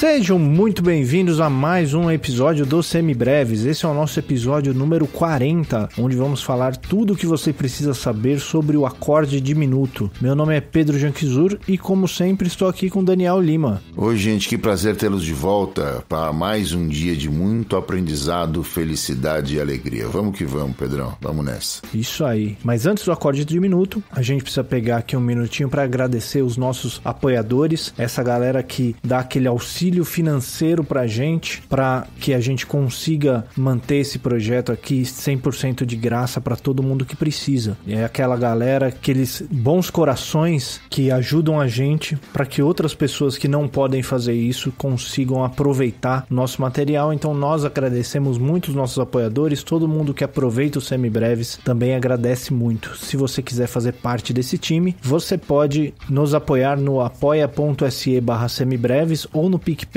Sejam muito bem-vindos a mais um episódio do Semibreves. Esse é o nosso episódio número 40, onde vamos falar tudo o que você precisa saber sobre o acorde diminuto. Meu nome é Pedro Janquizur e, como sempre, estou aqui com Daniel Lima. Oi, gente, que prazer tê-los de volta para mais um dia de muito aprendizado, felicidade e alegria. Vamos que vamos, Pedrão, vamos nessa. Isso aí. Mas antes do acorde diminuto, a gente precisa pegar aqui um minutinho para agradecer os nossos apoiadores, essa galera que dá aquele auxílio financeiro pra gente, para que a gente consiga manter esse projeto aqui 100% de graça para todo mundo que precisa. É aquela galera, aqueles bons corações que ajudam a gente para que outras pessoas que não podem fazer isso consigam aproveitar nosso material. Então nós agradecemos muito os nossos apoiadores, todo mundo que aproveita os Semibreves também agradece muito. Se você quiser fazer parte desse time, você pode nos apoiar no apoia.se/semibreves ou no picpay.me/semibreves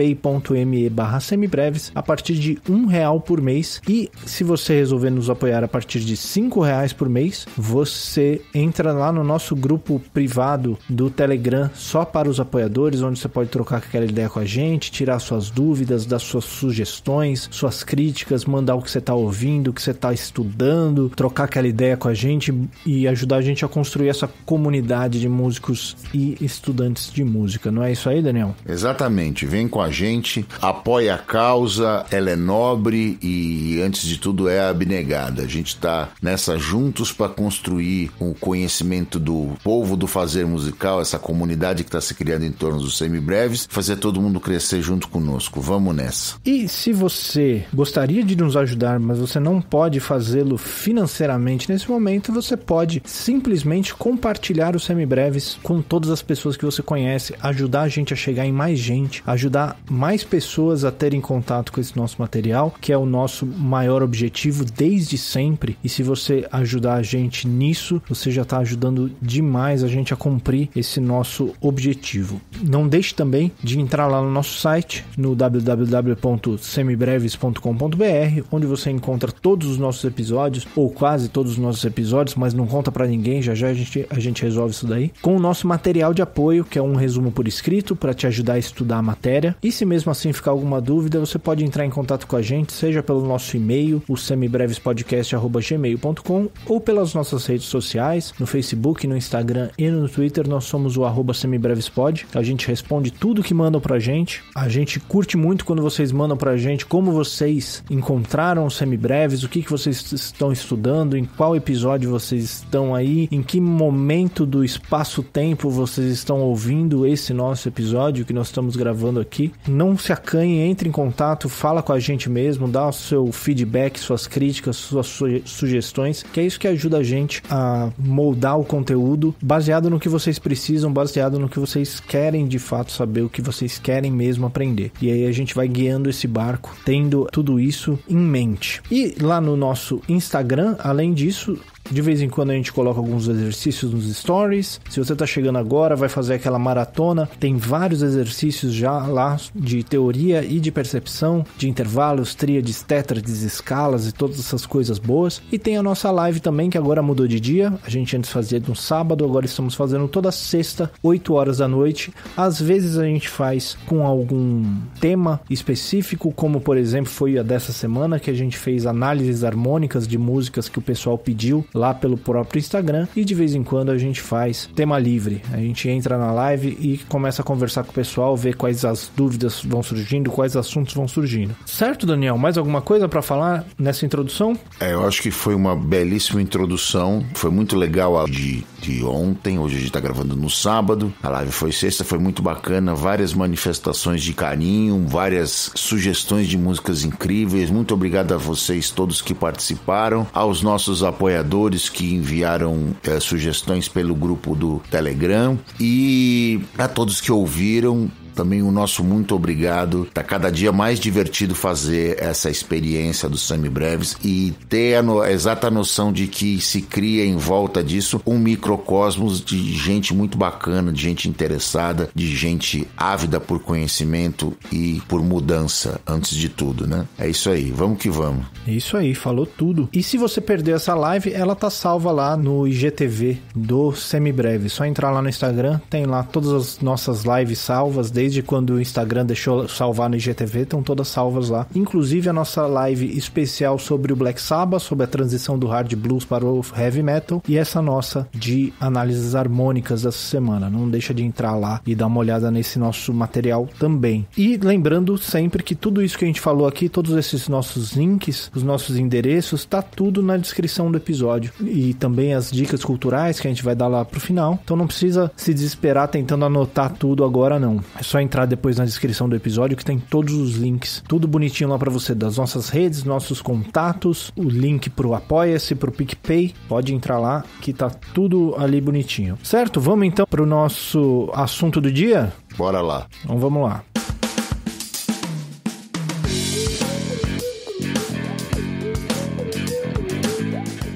a partir de R$1 por mês. E se você resolver nos apoiar a partir de R$5 por mês, você entra lá no nosso grupo privado do Telegram só para os apoiadores, onde você pode trocar aquela ideia com a gente, tirar suas dúvidas, dar suas sugestões, suas críticas, mandar o que você está ouvindo, o que você está estudando, trocar aquela ideia com a gente e ajudar a gente a construir essa comunidade de músicos e estudantes de música. Não é isso aí, Daniel? Exatamente. Vem com a gente, apoia a causa, ela é nobre e, antes de tudo, é abnegada. A gente está nessa juntos para construir o conhecimento do povo do fazer musical, essa comunidade que está se criando em torno dos Semibreves, fazer todo mundo crescer junto conosco. Vamos nessa. E se você gostaria de nos ajudar, mas você não pode fazê-lo financeiramente nesse momento, você pode simplesmente compartilhar os Semibreves com todas as pessoas que você conhece, ajudar a gente a chegar em mais gente, ajudar mais pessoas a terem contato com esse nosso material, que é o nosso maior objetivo desde sempre. E se você ajudar a gente nisso, você já está ajudando demais a gente a cumprir esse nosso objetivo. Não deixe também de entrar lá no nosso site, no www.semibreves.com.br, onde você encontra todos os nossos episódios, ou quase todos os nossos episódios, mas não conta para ninguém, já a gente resolve isso daí, com o nosso material de apoio, que é um resumo por escrito para te ajudar a estudar a matéria. E se mesmo assim ficar alguma dúvida, você pode entrar em contato com a gente, seja pelo nosso e-mail, o semibrevespodcast@gmail.com, ou pelas nossas redes sociais, no Facebook, no Instagram e no Twitter. Nós somos o @semibrevespod. A gente responde tudo que mandam pra gente. A gente curte muito quando vocês mandam pra gente como vocês encontraram os Semibreves, o que vocês estão estudando, em qual episódio vocês estão aí, em que momento do espaço-tempo vocês estão ouvindo esse nosso episódio que nós estamos gravando aqui. Não se acanhe, entre em contato, fala com a gente mesmo, dá o seu feedback, suas críticas, suas sugestões, que é isso que ajuda a gente a moldar o conteúdo baseado no que vocês precisam, baseado no que vocês querem de fato saber, o que vocês querem mesmo aprender. E aí a gente vai guiando esse barco, tendo tudo isso em mente. E lá no nosso Instagram, além disso, de vez em quando a gente coloca alguns exercícios nos stories. Se você tá chegando agora, vai fazer aquela maratona, tem vários exercícios já lá de teoria e de percepção, de intervalos, tríades, tétrades, escalas e todas essas coisas boas. E tem a nossa live também, que agora mudou de dia. A gente antes fazia no sábado, agora estamos fazendo toda sexta, 8 horas da noite. Às vezes a gente faz com algum tema específico, como por exemplo foi a dessa semana, que a gente fez análises harmônicas de músicas que o pessoal pediu lá pelo próprio Instagram, e de vez em quando a gente faz tema livre. A gente entra na live e começa a conversar com o pessoal, ver quais as dúvidas vão surgindo, quais assuntos vão surgindo. Certo, Daniel? Mais alguma coisa para falar nessa introdução? Eu acho que foi uma belíssima introdução. Foi muito legal a de ontem. Hoje a gente tá gravando no sábado. A live foi sexta, foi muito bacana. Várias manifestações de carinho, várias sugestões de músicas incríveis. Muito obrigado a vocês todos que participaram, aos nossos apoiadores que enviaram sugestões pelo grupo do Telegram, e a todos que ouviram. Também o nosso muito obrigado. Tá cada dia mais divertido fazer essa experiência dos Semibreves e ter a exata noção de que se cria em volta disso um microcosmos de gente muito bacana, de gente interessada, de gente ávida por conhecimento e por mudança, antes de tudo, né? É isso aí, vamos que vamos. Isso aí, falou tudo. E se você perdeu essa live, ela tá salva lá no IGTV do Semibreve. Só entrar lá no Instagram, tem lá todas as nossas lives salvas desde quando o Instagram deixou salvar no IGTV, estão todas salvas lá. Inclusive a nossa live especial sobre o Black Sabbath, sobre a transição do hard blues para o heavy metal, e essa nossa de análises harmônicas dessa semana. Não deixa de entrar lá e dar uma olhada nesse nosso material também. E lembrando sempre que tudo isso que a gente falou aqui, todos esses nossos links, os nossos endereços, tá tudo na descrição do episódio. E também as dicas culturais que a gente vai dar lá pro final. Então não precisa se desesperar tentando anotar tudo agora, não. É só entrar depois na descrição do episódio que tem todos os links, tudo bonitinho lá pra você, das nossas redes, nossos contatos, o link pro Apoia-se, pro PicPay. Pode entrar lá que tá tudo ali bonitinho. Certo? Vamos então pro nosso assunto do dia? Bora lá. Então vamos lá.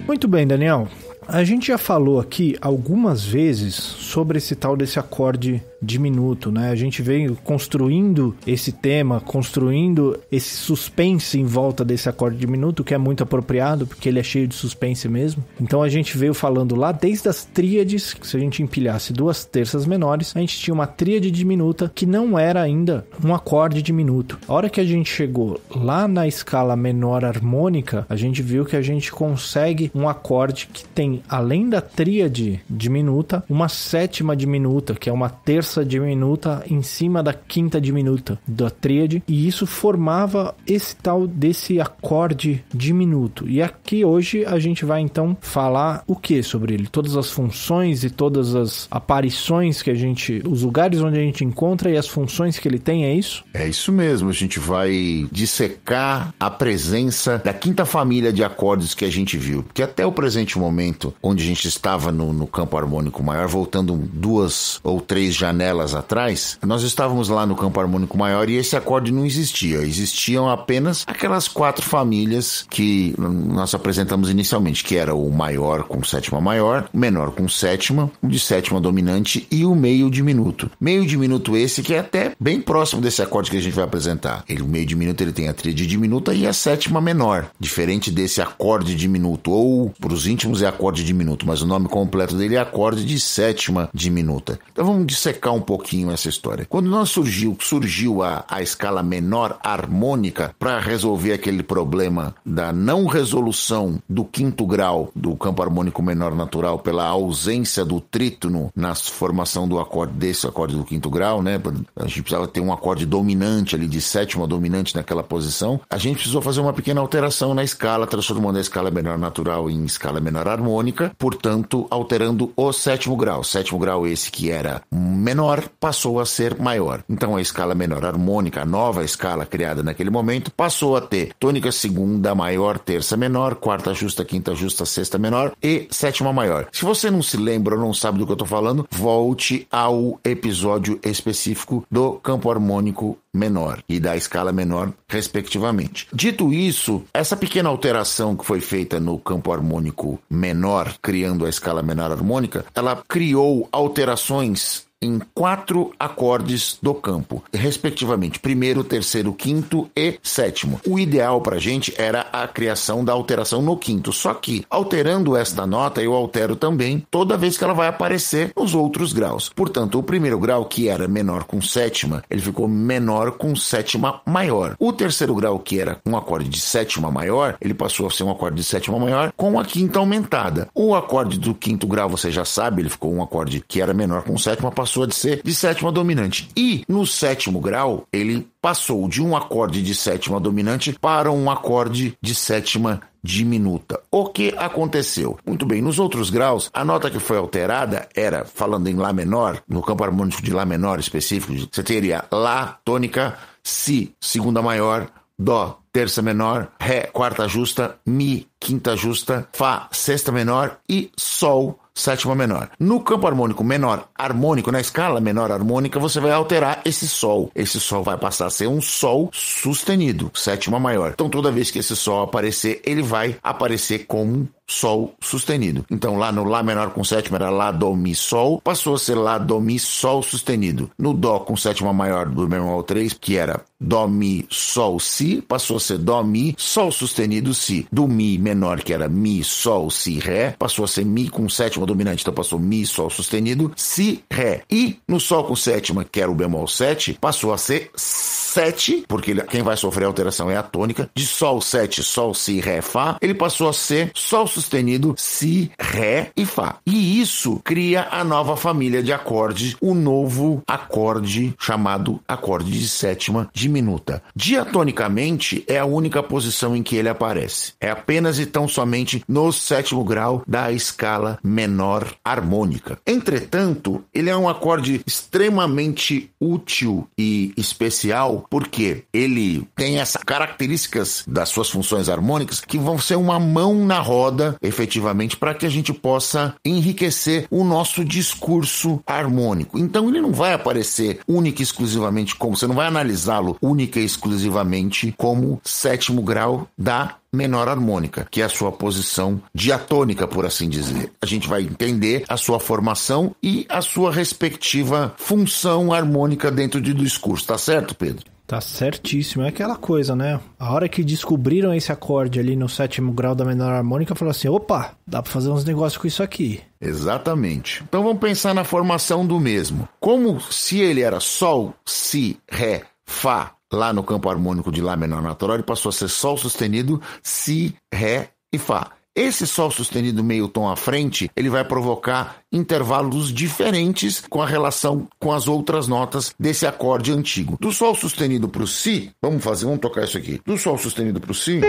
Muito bem, Daniel. A gente já falou aqui algumas vezes sobre esse tal desse acorde diminuto, né? A gente veio construindo esse tema, construindo esse suspense em volta desse acorde diminuto, que é muito apropriado, porque ele é cheio de suspense mesmo. Então a gente veio falando lá desde as tríades, que se a gente empilhasse 2 terças menores, a gente tinha uma tríade diminuta que não era ainda um acorde diminuto. A hora que a gente chegou lá na escala menor harmônica, a gente viu que a gente consegue um acorde que tem, além da tríade diminuta, uma sétima diminuta, que é uma terça diminuta em cima da quinta diminuta da tríade, e isso formava esse tal desse acorde diminuto. E aqui hoje a gente vai então falar o que sobre ele? Todas as funções e todas as aparições que a gente, os lugares onde a gente encontra e as funções que ele tem, é isso? É isso mesmo, a gente vai dissecar a presença da quinta família de acordes que a gente viu, porque até o presente momento, onde a gente estava no campo harmônico maior, voltando 2 ou 3 janelas atrás, nós estávamos lá no campo harmônico maior e esse acorde não existia. Existiam apenas aquelas 4 famílias que nós apresentamos inicialmente, que era o maior com sétima maior, o menor com sétima, o de sétima dominante e o meio diminuto. Meio diminuto esse que é até bem próximo desse acorde que a gente vai apresentar. O meio diminuto ele tem a tríade diminuta e a sétima menor, diferente desse acorde diminuto, ou para os íntimos é acorde diminuto, mas o nome completo dele é acorde de sétima diminuta. Então vamos dissecar um pouquinho essa história. Quando surgiu a escala menor harmônica para resolver aquele problema da não resolução do 5º grau do campo harmônico menor natural pela ausência do trítono na formação do acorde, desse acorde do 5º grau, né? A gente precisava ter um acorde dominante ali, de sétima dominante naquela posição. A gente precisou fazer uma pequena alteração na escala, transformando a escala menor natural em escala menor harmônica, portanto, alterando o 7º grau. 7º grau esse que era menor passou a ser maior. Então a escala menor harmônica, a nova escala criada naquele momento, passou a ter tônica segunda maior, terça menor, quarta justa, quinta justa, sexta menor e sétima maior. Se você não se lembra ou não sabe do que eu estou falando, volte ao episódio específico do campo harmônico menor e da escala menor, respectivamente. Dito isso, essa pequena alteração que foi feita no campo harmônico menor, criando a escala menor harmônica, ela criou alterações em 4 acordes do campo, respectivamente, 1º, 3º, 5º e 7º. O ideal pra gente era a criação da alteração no 5º, só que, alterando esta nota, eu altero também toda vez que ela vai aparecer nos outros graus. Portanto, o 1º grau, que era menor com sétima, ele ficou menor com sétima maior. O 3º grau, que era um acorde de sétima maior, ele passou a ser um acorde de sétima maior com a quinta aumentada. O acorde do 5º grau, você já sabe, ele ficou um acorde que era menor com sétima, passou a ser de sétima dominante. E no 7º grau, ele passou de um acorde de sétima dominante para um acorde de sétima diminuta. O que aconteceu? Muito bem, nos outros graus, a nota que foi alterada era, falando em Lá menor, no campo harmônico de Lá menor específico, você teria Lá, tônica, Si, segunda maior, Dó, terça menor, Ré, quarta justa, Mi, quinta justa, Fá, sexta menor e Sol, sétima menor. No campo harmônico menor harmônico, na escala menor harmônica, você vai alterar esse Sol. Esse Sol vai passar a ser um Sol sustenido, sétima maior. Então toda vez que esse Sol aparecer, ele vai aparecer como Sol sustenido. Então lá no Lá menor com sétima era Lá, Dó, Mi, Sol, passou a ser Lá, Dó, Mi, Sol sustenido. No Dó com sétima maior do bemol 3, que era Dó, Mi, Sol, Si, passou a ser Dó, Mi, Sol sustenido, Si. Do Mi menor, que era Mi, Sol, Si, Ré, passou a ser Mi com sétima dominante, então passou Mi, Sol sustenido, Si, Ré. E no Sol com sétima, que era o bemol 7, passou a ser 7, porque quem vai sofrer alteração é a tônica, de Sol 7, Sol, Si, Ré, Fá, ele passou a ser Sol sustenido, Si, Ré e Fá. E isso cria a nova família de acordes, o novo acorde chamado acorde de sétima diminuta. Diatonicamente, é a única posição em que ele aparece. É apenas e tão somente no sétimo grau da escala menor harmônica. Entretanto, ele é um acorde extremamente útil e especial porque ele tem essas características das suas funções harmônicas que vão ser uma mão na roda, efetivamente, para que a gente possa enriquecer o nosso discurso harmônico. Então ele não vai aparecer única e exclusivamente como, você não vai analisá-lo única e exclusivamente como sétimo grau da menor harmônica, que é a sua posição diatônica, por assim dizer. A gente vai entender a sua formação e a sua respectiva função harmônica dentro do discurso. Tá certo, Pedro? Tá certíssimo. É aquela coisa, né? A hora que descobriram esse acorde ali no sétimo grau da menor harmônica, falaram assim, opa, dá pra fazer uns negócios com isso aqui. Exatamente. Então vamos pensar na formação do mesmo. Como se ele era Sol, Si, Ré, Fá, lá no campo harmônico de Lá menor natural, ele passou a ser Sol sustenido, Si, Ré e Fá. Esse Sol sustenido meio tom à frente, ele vai provocar intervalos diferentes com a relação com as outras notas desse acorde antigo. Do Sol sustenido para o Si, vamos tocar isso aqui. Do Sol sustenido para o Si,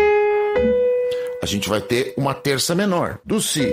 a gente vai ter uma terça menor. Do Si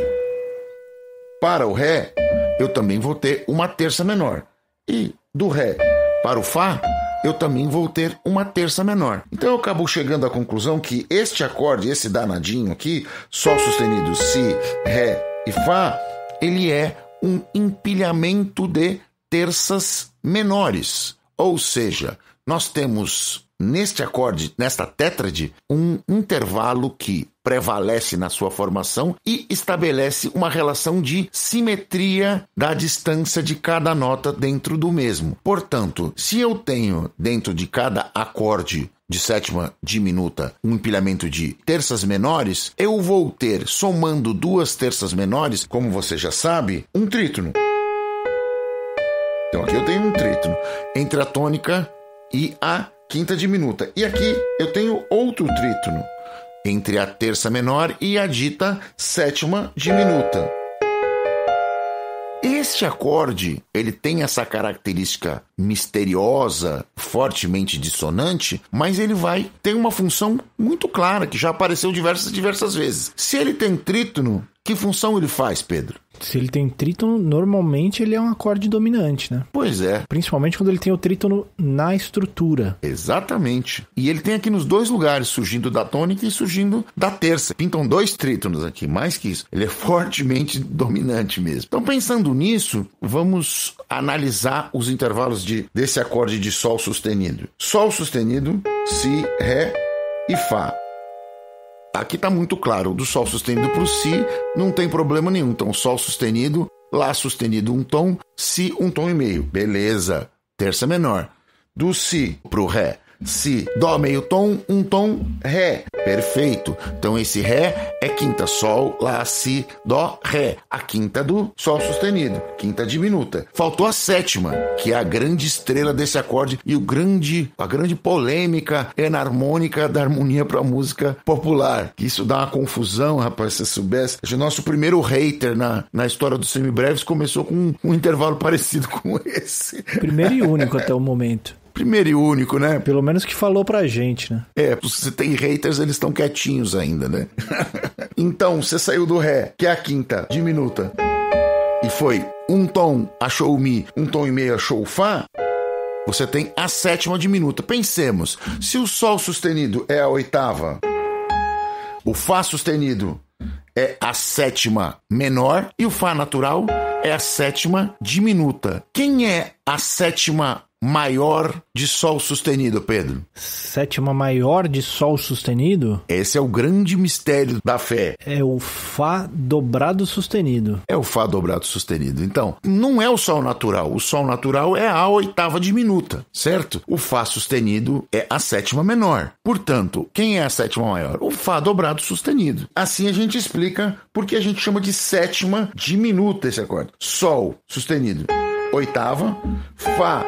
para o Ré, eu também vou ter uma terça menor. E do Ré para o Fá, eu também vou ter uma terça menor. Então eu acabo chegando à conclusão que este acorde, esse danadinho aqui, Sol sustenido, Si, Ré e Fá, ele é um empilhamento de terças menores. Ou seja, nós temos neste acorde, nesta tétrade, um intervalo que prevalece na sua formação e estabelece uma relação de simetria da distância de cada nota dentro do mesmo. Portanto, se eu tenho dentro de cada acorde de sétima diminuta um empilhamento de terças menores, eu vou ter, somando duas terças menores, como você já sabe, um trítono. Então aqui eu tenho um trítono entre a tônica e a quinta diminuta. E aqui eu tenho outro trítono entre a terça menor e a dita sétima diminuta. Este acorde, ele tem essa característica misteriosa, fortemente dissonante, mas ele vai ter uma função muito clara, que já apareceu diversas vezes. Se ele tem trítono, que função ele faz, Pedro? Se ele tem trítono, normalmente ele é um acorde dominante, né? Pois é. Principalmente quando ele tem o trítono na estrutura. Exatamente. E ele tem aqui nos dois lugares, surgindo da tônica e surgindo da terça. Pintam dois trítonos aqui, mais que isso. Ele é fortemente dominante mesmo. Então, pensando nisso, vamos analisar os intervalos desse acorde de Sol sustenido. Sol sustenido, Si, Ré e Fá. Aqui está muito claro, do Sol sustenido para o Si não tem problema nenhum. Então, Sol sustenido, Lá sustenido um tom, Si um tom e meio. Beleza, terça menor. Do Si para o Ré, Si, Dó meio tom, um tom, Ré. Perfeito. Então esse Ré é quinta, Sol, Lá, Si, Dó, Ré. A quinta do Sol sustenido, quinta diminuta. Faltou a sétima, que é a grande estrela desse acorde e a grande polêmica enarmônica da harmonia para a música popular. Isso dá uma confusão, rapaz, se você soubesse. O nosso primeiro hater na história dos semibreves começou com um intervalo parecido com esse. Primeiro e único até o momento. Primeiro e único, né? Pelo menos que falou pra gente, né? É, se tem haters, eles estão quietinhos ainda, né? Então, você saiu do Ré, que é a quinta diminuta, e foi um tom, achou o Mi, um tom e meio, achou o Fá, você tem a sétima diminuta. Pensemos, se o Sol sustenido é a oitava, o Fá sustenido é a sétima menor e o Fá natural é a sétima diminuta. Quem é a sétima maior de Sol sustenido, Pedro? Sétima maior de Sol sustenido? Esse é o grande mistério da fé. É o Fá dobrado sustenido. É o Fá dobrado sustenido. Então, não é o Sol natural. O Sol natural é a oitava diminuta, certo? O Fá sustenido é a sétima menor. Portanto, quem é a sétima maior? O Fá dobrado sustenido. Assim a gente explica porque a gente chama de sétima diminuta esse acorde. Sol sustenido, oitava. Fá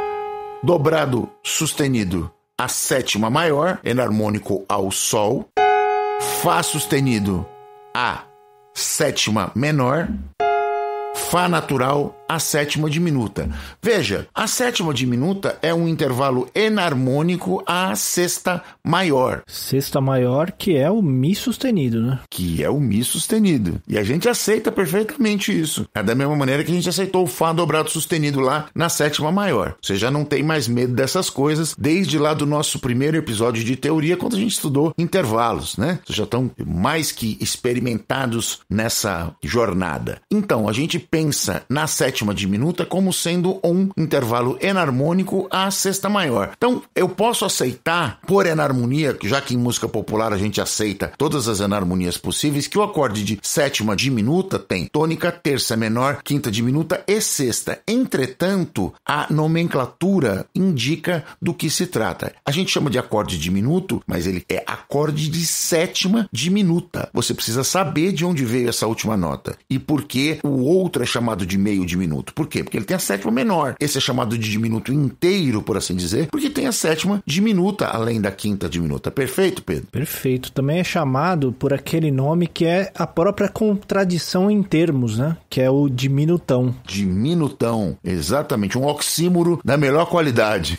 dobrado sustenido, a sétima maior, enarmônico ao Sol. Fá sustenido, a sétima menor. Fá natural, a sétima diminuta. Veja, a sétima diminuta é um intervalo enarmônico à sexta maior. Sexta maior, que é o Mi sustenido, né? Que é o Mi sustenido. E a gente aceita perfeitamente isso. É da mesma maneira que a gente aceitou o Fá dobrado sustenido lá na sétima maior. Você já não tem mais medo dessas coisas desde lá do nosso primeiro episódio de teoria, quando a gente estudou intervalos, né? Vocês já estão mais que experimentados nessa jornada. Então, a gente pensa na sétima diminuta como sendo um intervalo enarmônico à sexta maior. Então, eu posso aceitar, por enarmonia, já que em música popular a gente aceita todas as enarmonias possíveis, que o acorde de sétima diminuta tem tônica, terça menor, quinta diminuta e sexta. Entretanto, a nomenclatura indica do que se trata. A gente chama de acorde diminuto, mas ele é acorde de sétima diminuta. Você precisa saber de onde veio essa última nota e por que o outro é chamado de meio diminuto. Por quê? Porque ele tem a sétima menor. Esse é chamado de diminuto inteiro, por assim dizer, porque tem a sétima diminuta, além da quinta diminuta. Perfeito, Pedro? Perfeito. Também é chamado por aquele nome que é a própria contradição em termos, né? Que é o diminutão. Diminutão, exatamente. Um oxímoro da melhor qualidade.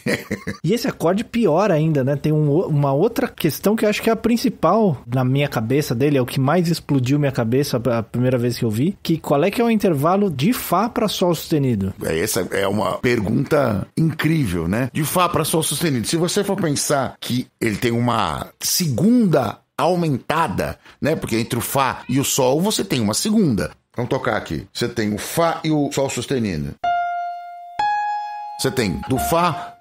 E esse acorde pior ainda, né? Tem uma outra questão que eu acho que é a principal na minha cabeça dele, é o que mais explodiu minha cabeça a primeira vez que eu vi, que qual é que é o intervalo de Fá para Sol sustenido? Essa é uma pergunta incrível, né? De Fá para Sol sustenido. Se você for pensar que ele tem uma segunda aumentada, né? Porque entre o Fá e o Sol você tem uma segunda. Vamos tocar aqui. Você tem o Fá e o Sol sustenido. Você tem do Fá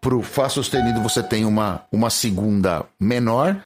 pro Fá sustenido, você tem uma segunda menor.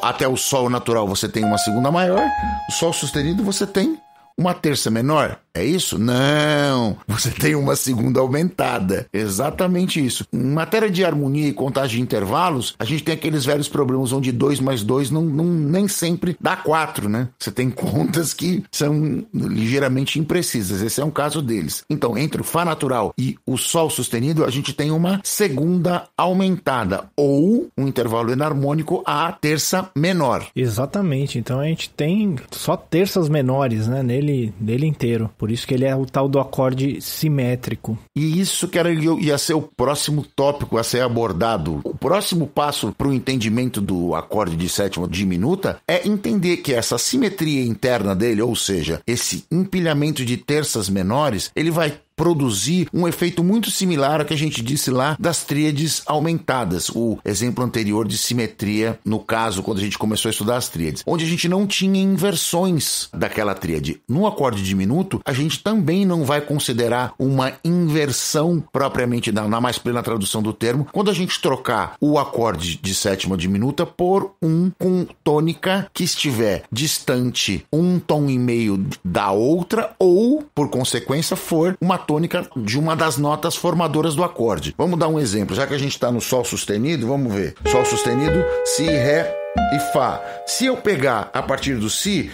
Até o Sol natural você tem uma segunda maior. O Sol sustenido você tem uma terça menor. É isso? Não! Você tem uma segunda aumentada. Exatamente isso. Em matéria de harmonia e contagem de intervalos, a gente tem aqueles velhos problemas onde 2 mais 2 nem sempre dá 4, né? Você tem contas que são ligeiramente imprecisas. Esse é um caso deles. Então, entre o Fá natural e o Sol sustenido, a gente tem uma segunda aumentada, ou um intervalo enarmônico à terça menor. Exatamente. Então, a gente tem só terças menores, né? Nele inteiro. Por isso que ele é o tal do acorde simétrico. E isso que ia ser o próximo tópico a ser abordado. O próximo passo para o entendimento do acorde de sétima diminuta é entender que essa simetria interna dele, ou seja, esse empilhamento de terças menores, ele vai produzir um efeito muito similar ao que a gente disse lá das tríades aumentadas, o exemplo anterior de simetria, no caso, quando a gente começou a estudar as tríades, onde a gente não tinha inversões daquela tríade. No acorde diminuto, a gente também não vai considerar uma inversão propriamente, na mais plena tradução do termo, quando a gente trocar o acorde de sétima diminuta por um com tônica que estiver distante um tom e meio da outra, ou, por consequência, for uma tônica de uma das notas formadoras do acorde. Vamos dar um exemplo, já que a gente está no Sol sustenido, vamos ver. Sol sustenido, Si, Ré e Fá. Se eu pegar a partir do Si,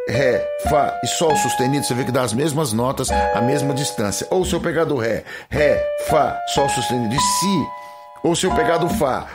Ré, Fá e Sol sustenido, você vê que dá as mesmas notas, a mesma distância. Ou se eu pegar do Ré, Fá, Sol sustenido e Si, ou se eu pegar do Fá,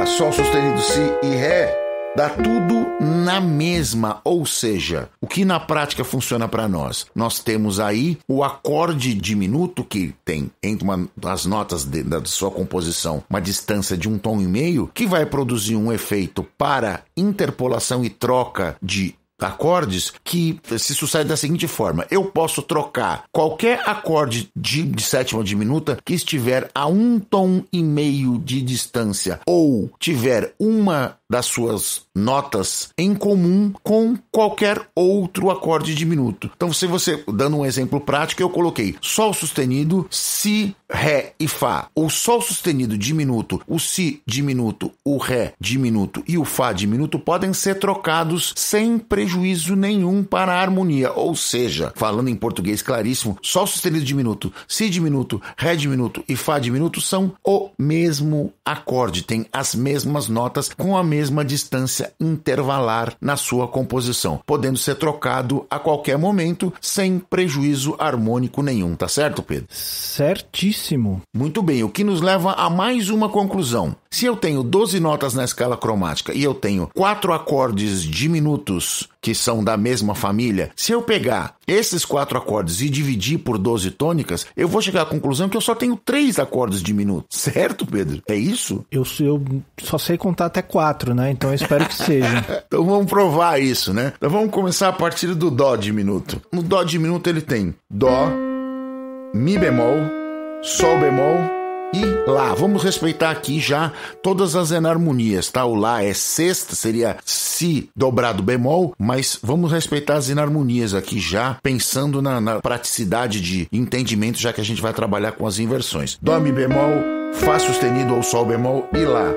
Sol sustenido, Si e Ré, dá tudo na mesma, ou seja, o que na prática funciona para nós? Nós temos aí o acorde diminuto que tem entre as notas da sua composição uma distância de um tom e meio, que vai produzir um efeito para interpolação e troca de acordes que se sucede da seguinte forma: eu posso trocar qualquer acorde de sétima diminuta que estiver a 1,5 tom de distância ou tiver uma das suas notas em comum com qualquer outro acorde diminuto. Então, se você, dando um exemplo prático, eu coloquei Sol sustenido, Si, Ré e Fá. O Sol sustenido diminuto, o Si diminuto, o Ré diminuto e o Fá diminuto podem ser trocados sem prejuízo nenhum para a harmonia. Ou seja, falando em português claríssimo, Sol sustenido diminuto, Si diminuto, Ré diminuto e Fá diminuto são o mesmo acorde, tem as mesmas notas com a mesma distância intervalar na sua composição, podendo ser trocado a qualquer momento sem prejuízo harmônico nenhum, tá certo, Pedro? Certíssimo. Muito bem, o que nos leva a mais uma conclusão. Se eu tenho 12 notas na escala cromática e eu tenho 4 acordes diminutos que são da mesma família, se eu pegar esses 4 acordes e dividir por 12 tônicas, eu vou chegar à conclusão que eu só tenho 3 acordes diminutos. Certo, Pedro? É isso? Eu só sei contar até 4, né? Então eu espero que seja. Então vamos provar isso, né? Então vamos começar a partir do Dó diminuto. No Dó diminuto ele tem Dó, Mi bemol, Sol bemol e Lá. Vamos respeitar aqui já todas as enarmonias, tá? O Lá é sexta, seria Si dobrado bemol, mas vamos respeitar as enarmonias aqui já, pensando na praticidade de entendimento, já que a gente vai trabalhar com as inversões. Dó, Mi bemol, Fá sustenido ou Sol bemol e Lá.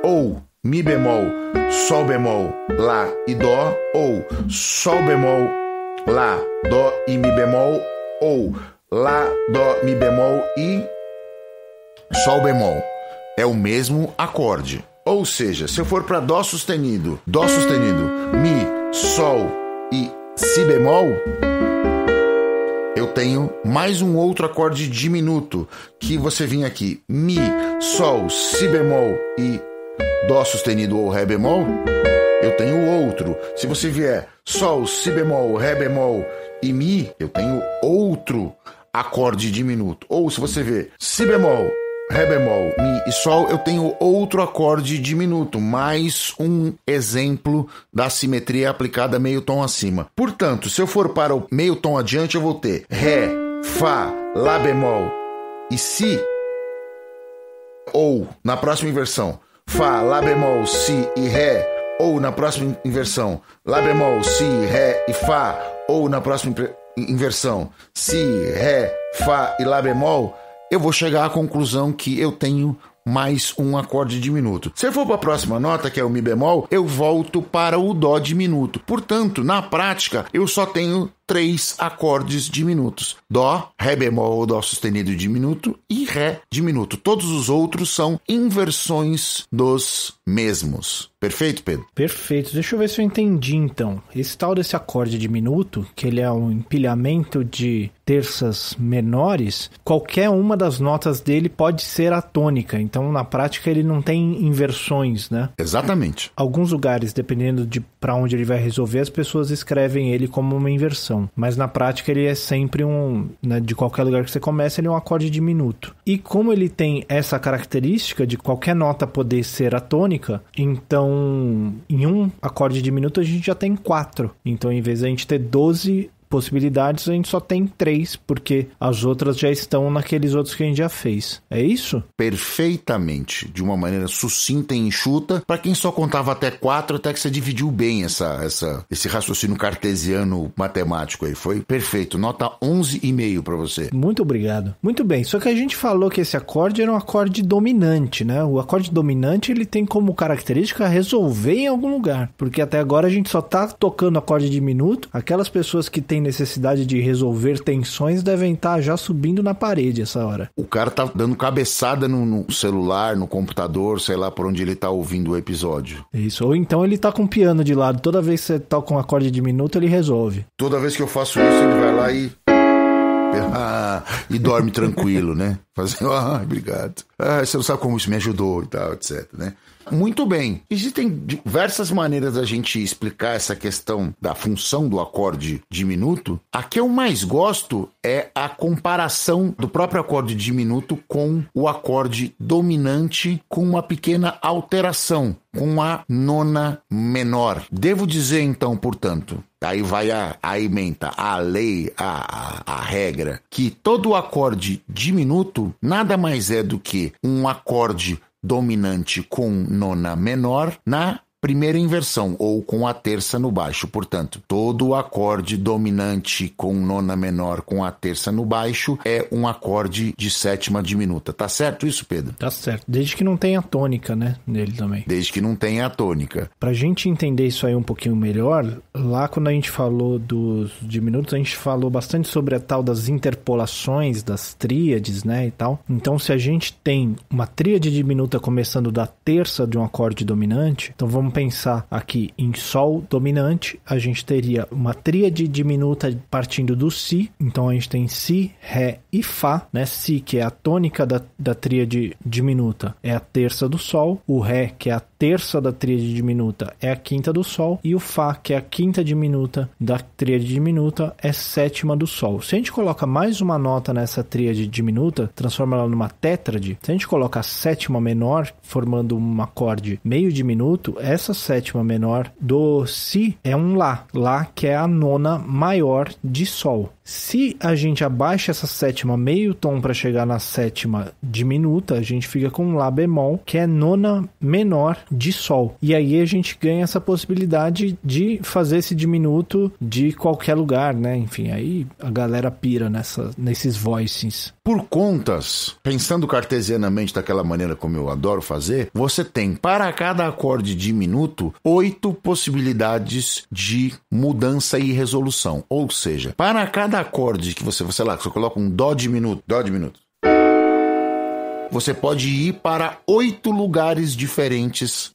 Ou Mi bemol, Sol bemol, Lá e Dó, ou Sol bemol, Lá, Dó e Mi bemol, ou Lá, Dó, Mi bemol e Sol bemol. É o mesmo acorde. Ou seja, se eu for para Dó sustenido, Mi, Sol e Si bemol, eu tenho mais um outro acorde diminuto, que você vinha aqui, Mi, Sol, Si bemol e Dó sustenido ou Ré bemol, eu tenho outro. Se você vier Sol, Si bemol, Ré bemol e Mi, eu tenho outro acorde diminuto. Ou se você ver Si bemol, Ré bemol, Mi e Sol, eu tenho outro acorde diminuto, mais um exemplo da simetria aplicada meio tom acima. Portanto, se eu for para o meio tom adiante, eu vou ter Ré, Fá, Lá bemol e Si. Ou, na próxima inversão, Fá, Lá bemol, Si e Ré. Ou, na próxima inversão, Lá bemol, Si, Ré e Fá. Ou, na próxima inversão, Si, Ré, Fá e Lá bemol. Eu vou chegar à conclusão que eu tenho mais um acorde diminuto. Se eu for para a próxima nota, que é o Mi bemol, eu volto para o Dó diminuto. Portanto, na prática, eu só tenho 3 acordes diminutos. Dó, Ré bemol ou Dó sustenido diminuto e Ré diminuto. Todos os outros são inversões dos mesmos. Perfeito, Pedro? Perfeito. Deixa eu ver se eu entendi, então. Esse tal desse acorde diminuto, que ele é um empilhamento de terças menores, qualquer uma das notas dele pode ser a tônica. Então, na prática, ele não tem inversões, né? Exatamente. Alguns lugares, dependendo de para onde ele vai resolver, as pessoas escrevem ele como uma inversão. Mas na prática ele é sempre né, de qualquer lugar que você comece, ele é um acorde diminuto. E como ele tem essa característica de qualquer nota poder ser a tônica, então em um acorde diminuto a gente já tem 4. Então em vez de a gente ter 12 possibilidades, a gente só tem 3, porque as outras já estão naqueles outros que a gente já fez. É isso? Perfeitamente. De uma maneira sucinta e enxuta. Para quem só contava até 4, até que você dividiu bem esse raciocínio cartesiano matemático aí. Foi perfeito. Nota 11,5 para você. Muito obrigado. Muito bem. Só que a gente falou que esse acorde era um acorde dominante, né? O acorde dominante, ele tem como característica resolver em algum lugar. Porque até agora a gente só tá tocando acorde diminuto. Aquelas pessoas que têm necessidade de resolver tensões devem estar já subindo na parede essa hora. O cara tá dando cabeçada no celular, no computador, sei lá por onde ele tá ouvindo o episódio. Isso, ou então ele tá com o piano de lado. Toda vez que você toca um acorde diminuto, ele resolve. Toda vez que eu faço isso, ele vai lá e dorme tranquilo, né? Fazer, obrigado. Você não sabe como isso me ajudou e tal, etc, né? Muito bem. Existem diversas maneiras da gente explicar essa questão da função do acorde diminuto. A que eu mais gosto é a comparação do próprio acorde diminuto com o acorde dominante, com uma pequena alteração, com a nona menor. Devo dizer, então, portanto, aí vai a ementa, a lei, a regra, que todo acorde diminuto nada mais é do que um acorde dominante com nona menor na primeira inversão, ou com a terça no baixo. Portanto, todo acorde dominante com nona menor com a terça no baixo é um acorde de sétima diminuta. Tá certo isso, Pedro? Tá certo. Desde que não tenha tônica, né? Nele também. Desde que não tenha a tônica. Pra gente entender isso aí um pouquinho melhor, lá quando a gente falou dos diminutos, a gente falou bastante sobre a tal das interpolações, das tríades, né, e tal. Então, se a gente tem uma tríade diminuta começando da terça de um acorde dominante, então vamos pensar aqui em Sol dominante, a gente teria uma tríade diminuta partindo do Si, então a gente tem Si, Ré e Fá, né? Si, que é a tônica da tríade diminuta, é a terça do Sol, o Ré, que é a terça da tríade diminuta, é a quinta do Sol, e o Fá, que é a quinta diminuta da tríade diminuta, é sétima do Sol. Se a gente coloca mais uma nota nessa tríade diminuta, transforma ela numa tétrade, se a gente coloca a sétima menor, formando um acorde meio diminuto, essa sétima menor do Si é um Lá. Lá que é a nona maior de Sol. Se a gente abaixa essa sétima meio tom para chegar na sétima diminuta, a gente fica com um Lá bemol, que é nona menor de Sol. E aí a gente ganha essa possibilidade de fazer esse diminuto de qualquer lugar, né? Enfim, aí a galera pira nesses voicings. Por contas, pensando cartesianamente daquela maneira como eu adoro fazer, você tem para cada acorde diminuto 8 possibilidades de mudança e resolução. Ou seja, para cada acorde que você coloca um Dó diminuto, você pode ir para 8 lugares diferentes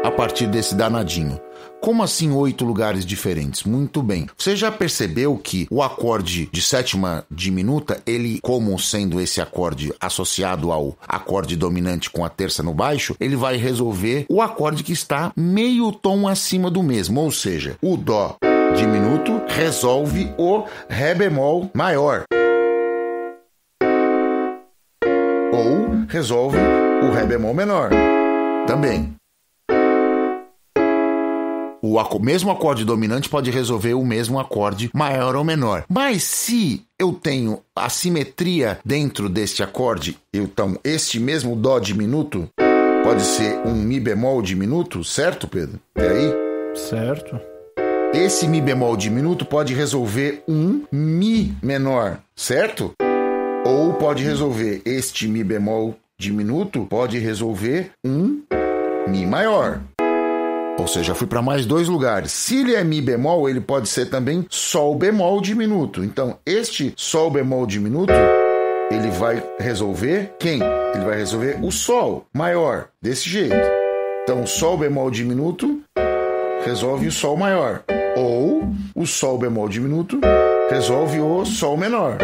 a partir desse danadinho. Como assim 8 lugares diferentes? Muito bem. Você já percebeu que o acorde de sétima diminuta, ele, como sendo esse acorde associado ao acorde dominante com a terça no baixo, ele vai resolver o acorde que está meio tom acima do mesmo. Ou seja, o Dó diminuto resolve o Ré bemol maior. Ou resolve o Ré bemol menor. Também. O mesmo acorde dominante pode resolver o mesmo acorde maior ou menor. Mas se eu tenho assimetria dentro deste acorde, então este mesmo Dó diminuto pode ser um Mi bemol diminuto, certo, Pedro? E aí? Certo. Esse Mi bemol diminuto pode resolver um Mi menor, certo? Ou pode resolver este Mi bemol diminuto, pode resolver um Mi maior. Ou seja, fui para mais 2 lugares. Se ele é Mi bemol, ele pode ser também Sol bemol diminuto. Então, este Sol bemol diminuto, ele vai resolver quem? Ele vai resolver o Sol maior, desse jeito. Então, o Sol bemol diminuto resolve o Sol maior. Ou o Sol bemol diminuto resolve o Sol menor.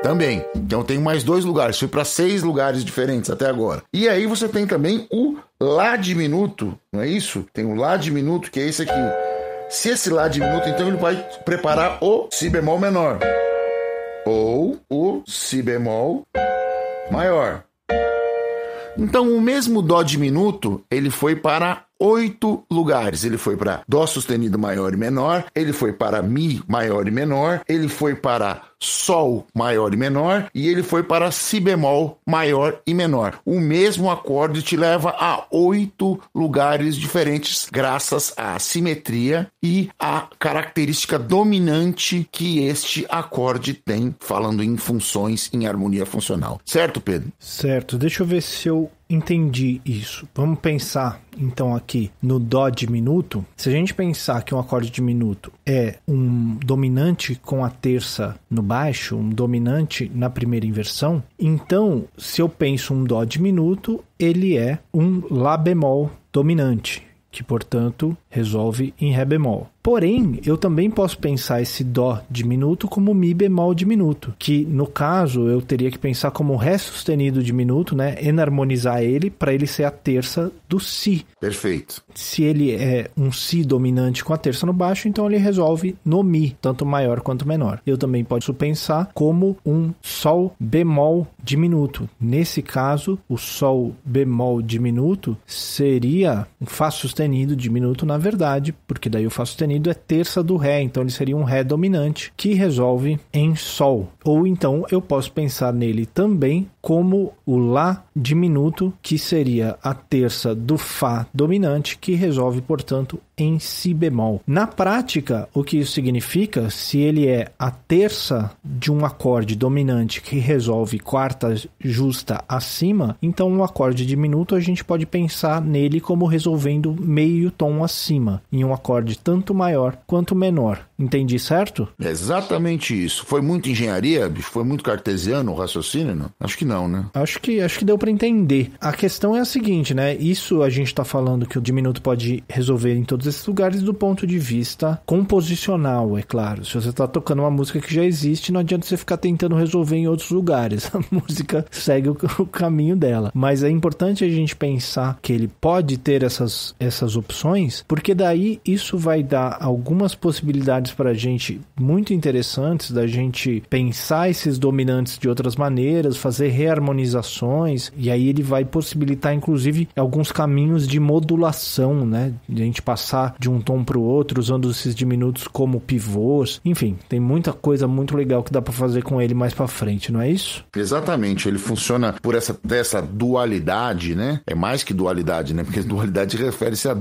Também. Então tem mais 2 lugares. Fui para 6 lugares diferentes até agora. E aí você tem também o Lá diminuto, não é isso? Tem o Lá diminuto, que é esse aqui. Se esse Lá diminuto, então ele vai preparar o Si bemol menor. Ou o Si bemol maior. Então o mesmo Dó diminuto, ele foi para 8 lugares. Ele foi para Dó sustenido maior e menor, ele foi para Mi maior e menor, ele foi para Sol maior e menor e ele foi para Si bemol maior e menor. O mesmo acorde te leva a 8 lugares diferentes graças à simetria e à característica dominante que este acorde tem, falando em funções, em harmonia funcional. Certo, Pedro? Certo. Deixa eu ver se eu entendi isso. Vamos pensar então aqui no Dó diminuto. Se a gente pensar que um acorde diminuto é um dominante com a terça no baixo, um dominante na primeira inversão, então se eu penso um Dó diminuto, ele é um Lá bemol dominante, que portanto resolve em Ré bemol. Porém, eu também posso pensar esse dó diminuto como mi bemol diminuto, que no caso eu teria que pensar como ré sustenido diminuto, né? Enarmonizar ele para ele ser a terça do si. Perfeito. Se ele é um si dominante com a terça no baixo, então ele resolve no mi, tanto maior quanto menor. Eu também posso pensar como um sol bemol diminuto. Nesse caso, o sol bemol diminuto seria um fá sustenido diminuto, na verdade, porque daí o fá sustenido é terça do ré, então ele seria um ré dominante que resolve em sol. Ou então eu posso pensar nele também como o lá diminuto, que seria a terça do fá dominante, que resolve, portanto, em si bemol. Na prática, o que isso significa, se ele é a terça de um acorde dominante que resolve quarta justa acima, então um acorde diminuto a gente pode pensar nele como resolvendo meio tom acima, em um acorde tanto maior quanto menor. Entendi certo? É exatamente isso. Foi muito engenharia, bicho? Foi muito cartesiano o raciocínio, não? Acho que não, né? Acho que deu para entender. A questão é a seguinte, né? Isso a gente tá falando que o diminuto pode resolver em todos esses lugares do ponto de vista composicional, é claro. Se você tá tocando uma música que já existe, não adianta você ficar tentando resolver em outros lugares. A música segue o caminho dela. Mas é importante a gente pensar que ele pode ter essas opções, porque daí isso vai dar algumas possibilidades para a gente muito interessantes da gente pensar esses dominantes de outras maneiras, fazer reharmonizações, e aí ele vai possibilitar inclusive alguns caminhos de modulação, né? De a gente passar de um tom para o outro usando esses diminutos como pivôs. Enfim, tem muita coisa muito legal que dá para fazer com ele mais para frente, não é isso? Exatamente, ele funciona por essa dualidade, né? É mais que dualidade, né? Porque dualidade refere-se a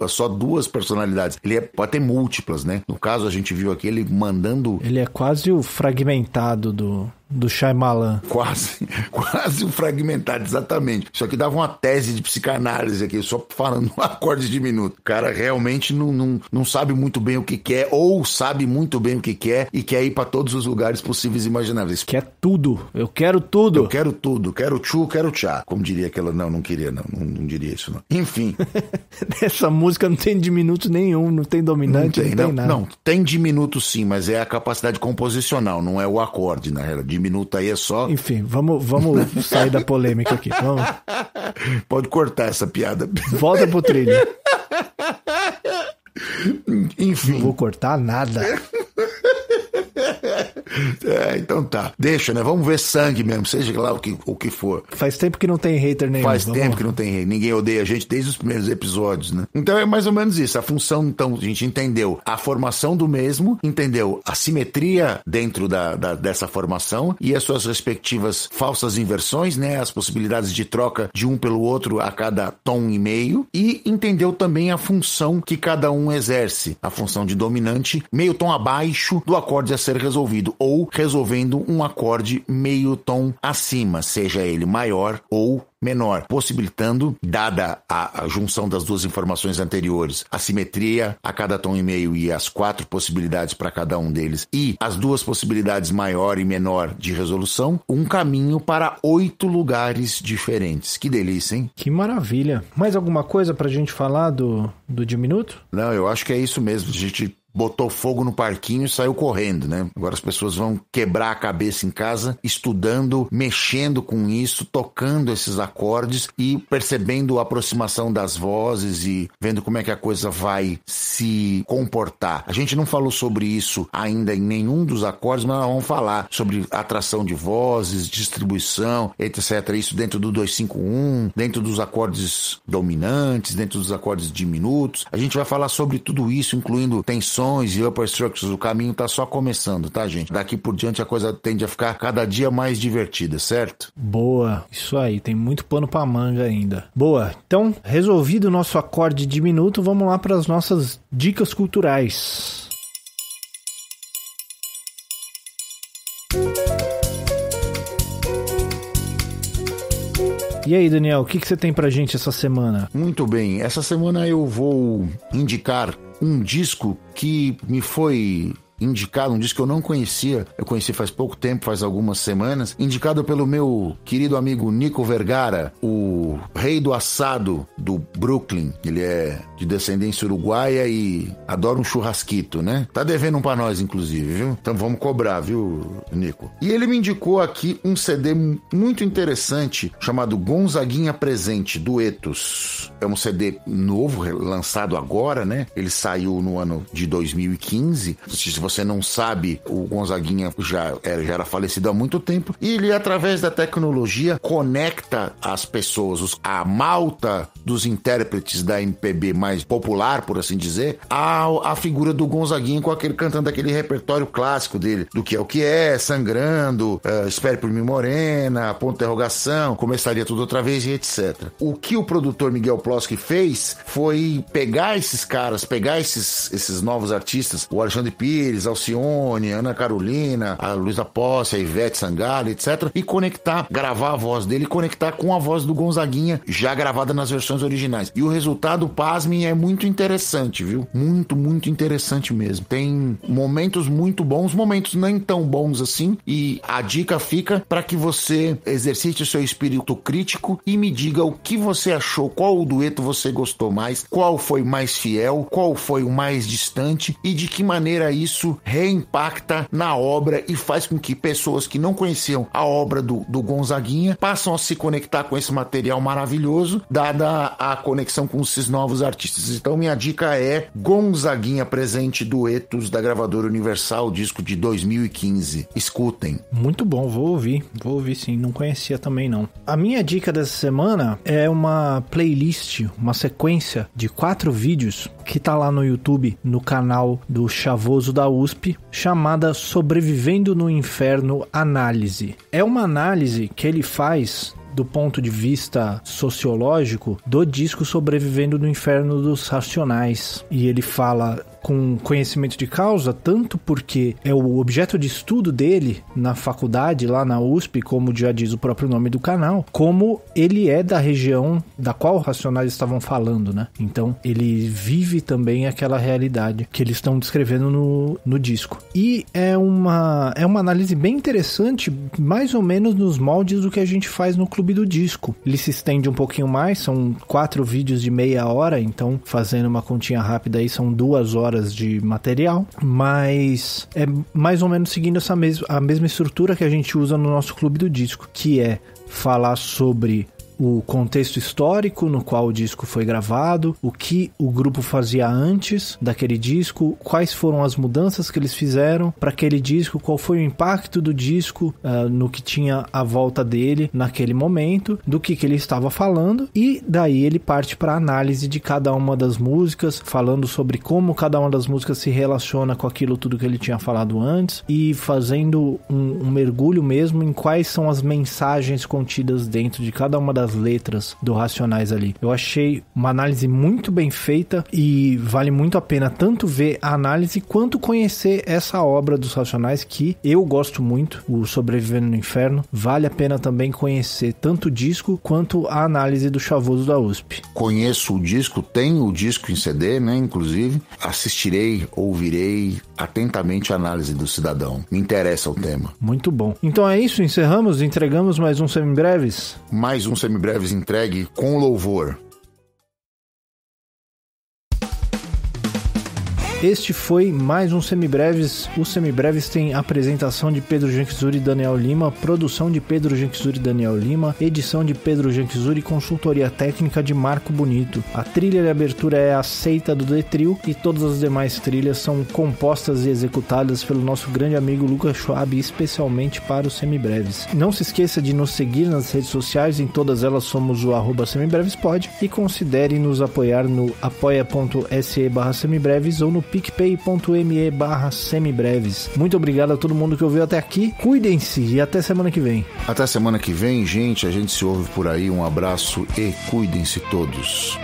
só duas personalidades. Ele pode ter múltiplas, né? No caso, a gente viu aqui ele mandando... Ele é quase o fragmentado do Shyamalan. Quase um fragmentado, exatamente. Isso aqui dava uma tese de psicanálise aqui, só falando um acorde diminuto. O cara realmente não sabe muito bem o que quer, ou sabe muito bem o que quer e quer ir para todos os lugares possíveis e imagináveis. Quer tudo. Eu quero tudo. Eu quero tudo. Quero tchu, quero tchá. Como diria aquela... Não queria, não diria isso, não. Enfim. Essa música não tem diminuto nenhum, não tem dominante, não tem nada. Não, tem diminuto sim, mas é a capacidade composicional, não é o acorde, na realidade. Minuto aí é só... Enfim, vamos sair da polêmica aqui. Vamos. Pode cortar essa piada. Volta pro trilho. Enfim. Não vou cortar nada. Então tá. Deixa, né? Vamos ver sangue mesmo, seja lá o que for. Faz tempo que não tem hater nenhum. Faz tempo que não tem hater. Ninguém odeia a gente desde os primeiros episódios, né? Então é mais ou menos isso. A função, então, a gente entendeu a formação do mesmo, entendeu a simetria dentro dessa formação e as suas respectivas falsas inversões, né? As possibilidades de troca de um pelo outro a cada tom e meio, e entendeu também a função que cada um exerce. A função de dominante, meio tom abaixo do acorde a ser resolvido, ou resolvendo um acorde meio tom acima, seja ele maior ou menor, possibilitando, dada a junção das duas informações anteriores, a simetria a cada tom e meio e as 4 possibilidades para cada um deles, e as 2 possibilidades maior e menor de resolução, um caminho para 8 lugares diferentes. Que delícia, hein? Que maravilha. Mais alguma coisa pra gente falar do diminuto? Não, eu acho que é isso mesmo. A gente botou fogo no parquinho e saiu correndo, né? Agora as pessoas vão quebrar a cabeça em casa, estudando, mexendo com isso, tocando esses acordes e percebendo a aproximação das vozes e vendo como é que a coisa vai se comportar. A gente não falou sobre isso ainda em nenhum dos acordes, mas nós vamos falar sobre atração de vozes, distribuição, etc. Isso dentro do 251, dentro dos acordes dominantes, dentro dos acordes diminutos. A gente vai falar sobre tudo isso, incluindo tensões e upper structures. O caminho tá só começando, tá, gente? Daqui por diante a coisa tende a ficar cada dia mais divertida, certo? Boa, isso aí, tem muito pano pra manga ainda. Boa, então, resolvido o nosso acorde diminuto, vamos lá para as nossas dicas culturais. E aí, Daniel, o que você tem pra gente essa semana? Muito bem, essa semana eu vou indicar um disco que me foi indicado, um disco que eu não conhecia, eu conheci faz pouco tempo, faz algumas semanas, indicado pelo meu querido amigo Nico Vergara, o rei do assado do Brooklyn. Ele é de descendência uruguaia e adora um churrasquito, né? Tá devendo um pra nós, inclusive, viu? Então vamos cobrar, viu, Nico? E ele me indicou aqui um CD muito interessante chamado Gonzaguinha Presente, Duetos. É um CD novo, lançado agora, né? Ele saiu no ano de 2015. Se você não sabe, o Gonzaguinha já era falecido há muito tempo. E ele, através da tecnologia, conecta as pessoas, a malta dos intérpretes da MPB mais popular, por assim dizer, a figura do Gonzaguinha cantando aquele repertório clássico dele, do que é o que é, Sangrando, Espere por mim Morena, Ponto de Interrogação, Começaria Tudo Outra Vez e etc. O que o produtor Miguel Ploski fez foi pegar esses caras, pegar esses novos artistas, o Alexandre Pires, Alcione, Ana Carolina, a Luísa Posse, a Ivete Sangalo, etc. e conectar, gravar a voz dele e conectar com a voz do Gonzaguinha, já gravada nas versões originais. E o resultado, pasmem, é muito interessante, viu? Muito, muito interessante mesmo. Tem momentos muito bons, momentos nem tão bons assim, e a dica fica para que você exercite o seu espírito crítico e me diga o que você achou, qual o dueto você gostou mais, qual foi mais fiel, qual foi o mais distante e de que maneira isso reimpacta na obra e faz com que pessoas que não conheciam a obra do Gonzaguinha passam a se conectar com esse material maravilhoso, dada a conexão com esses novos artistas. Então minha dica é Gonzaguinha Presente, Duetos, da gravadora Universal, disco de 2015. Escutem. Muito bom, vou ouvir sim, não conhecia também não. A minha dica dessa semana é uma playlist, uma sequência de 4 vídeos que tá lá no YouTube, no canal do Chavoso da USP, chamada Sobrevivendo no Inferno Análise. É uma análise que ele faz do ponto de vista sociológico do disco Sobrevivendo no Inferno dos Racionais. E ele fala com conhecimento de causa, tanto porque é o objeto de estudo dele na faculdade, lá na USP, como já diz o próprio nome do canal, como ele é da região da qual os Racionais estavam falando, né? Então, ele vive também aquela realidade que eles estão descrevendo no disco. E é uma análise bem interessante, mais ou menos nos moldes do que a gente faz no Clube do Disco. Ele se estende um pouquinho mais, são 4 vídeos de meia hora, então, fazendo uma continha rápida aí, são 2 horas de material, mas é mais ou menos seguindo a mesma estrutura que a gente usa no nosso Clube do Disco, que é falar sobre o contexto histórico no qual o disco foi gravado, o que o grupo fazia antes daquele disco, quais foram as mudanças que eles fizeram para aquele disco, qual foi o impacto do disco no que tinha à volta dele naquele momento, do que ele estava falando, e daí ele parte para a análise de cada uma das músicas, falando sobre como cada uma das músicas se relaciona com aquilo tudo que ele tinha falado antes, e fazendo um mergulho mesmo em quais são as mensagens contidas dentro de cada uma das letras do Racionais ali. Eu achei uma análise muito bem feita e vale muito a pena tanto ver a análise quanto conhecer essa obra dos Racionais, que eu gosto muito, o Sobrevivendo no Inferno. Vale a pena também conhecer tanto o disco quanto a análise do Chavoso da USP. Conheço o disco, tenho o disco em CD, né, inclusive. Assistirei, ouvirei atentamente a análise do cidadão. Me interessa o tema. Muito bom. Então é isso, encerramos, entregamos mais um Semibreves. Mais um Semibreves entregue com louvor. Este foi mais um Semibreves. O Semibreves tem apresentação de Pedro Janquizuri e Daniel Lima, produção de Pedro Janquizuri e Daniel Lima, edição de Pedro Janquizuri e consultoria técnica de Marco Bonito. A trilha de abertura é a Seita do Detril e todas as demais trilhas são compostas e executadas pelo nosso grande amigo Lucas Schwab, especialmente para os Semibreves. Não se esqueça de nos seguir nas redes sociais, em todas elas somos o @semibrevespod, e considere nos apoiar no apoia.se/semibreves ou no picpay.me/semibreves. Muito obrigado a todo mundo que ouviu até aqui. Cuidem-se e até semana que vem. Até semana que vem, gente. A gente se ouve por aí. Um abraço e cuidem-se todos.